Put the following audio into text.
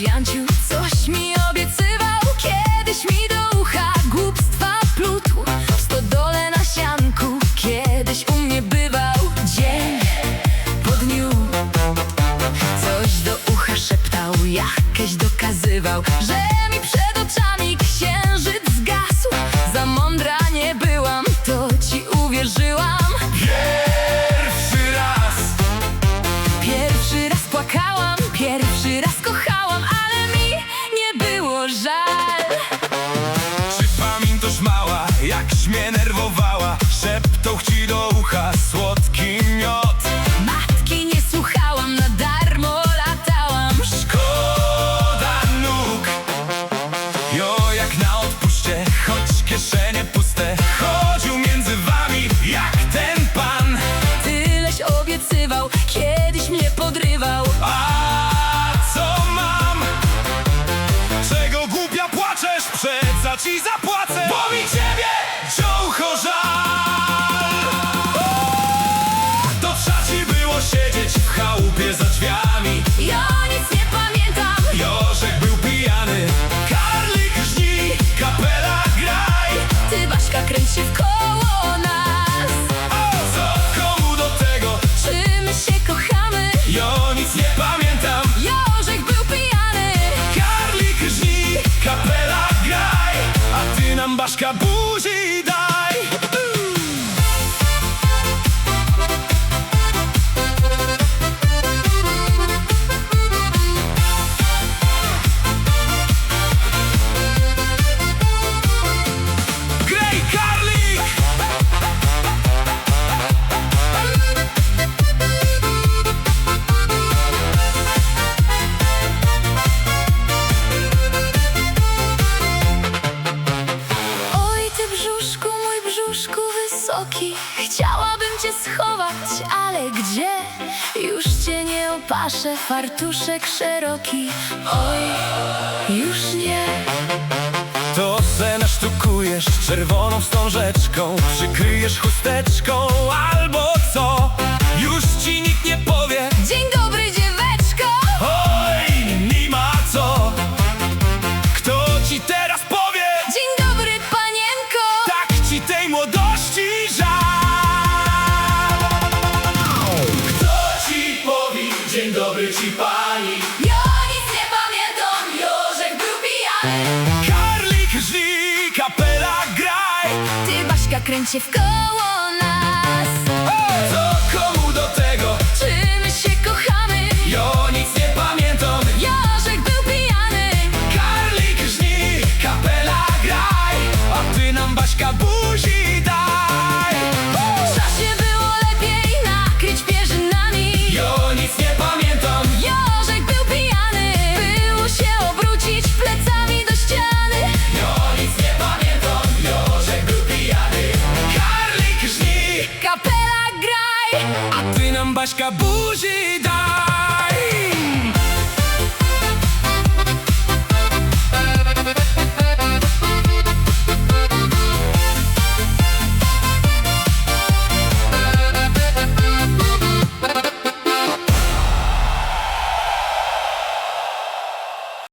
Janciu coś mi obiecywał, kiedyś mi do ucha głupstwa plutł. W stodole na sianku kiedyś u mnie bywał, dzień po dniu coś do ucha szeptał, jakieś dokazywał, że mi przed oczami księżyc zgasł. Za mądra nie byłam, to ci uwierzyłam. Pierwszy raz płakałam, pierwszy raz kochałam, ale mi nie było żal. Czy pamiętasz, mała, jakś mnie nerwowała? Szeptał ci do ucha słodki miod. Matki nie słuchałam, na darmo latałam. Szkoda nóg. Jo, jak na odpuście, choć kieszenie puste, chodził między wami jak ten pan. Tyleś obiecywał, kiedyś mnie podrywał. A co mam? Czego głupia płaczesz? Przeca ci zapłacę, bo mi ciebie ciącho żal. To trzeba ci było siedzieć w chałupie za drzwiami. Ja nic nie pamiętam. Jożek był pijany, Karlik żni, kapela graj. Ty, Baśka, kręć się w koło nas. O, co komu do tego? Czy my się kochamy? Jo, nic nie pamiętam. Jożek był pijany. Karlik żni, kapela graj, a ty nam, Baszka, buzi daj. Graj, Karlik! Oj, ty brzuszku, mój brzuszku wysoki, chciałabym cię schować, ale gdzie? Już cię nie opaszę, fartuszek szeroki. Oj, już nie. To se nasztukujesz czerwoną wstążeczką, przykryjesz chusteczką albo co? Już ci nikt nie powie. Dzień dobry, dzieweczko. Oj, nie ma co. Kto ci teraz powie? Dzień dobry, panienko. Tak ci tej młodości żal. Kto ci powie? Dzień dobry ci, pani. Ja nic nie pamiętam, Jożek był pijany. Karlik żni, kapela graj. Ty, Baśka, kręć się w koło nas. Co komu do tego? Czy my się kochamy? Jo, nic nie pamiętam. Jożek był pijany. Karlik żni, kapela graj, a ty nam, Baśka, buzi daj. W czasie było lepiej nakryć pierzynami. Jo, nic nie pamiętam. Jożek był pijany. Było się obrócić plecami do ściany. Jo, nic nie pamiętam. Jożek był pijany. Karlik żni, Kapela graj. a ty nam, Baśka, buzi daj.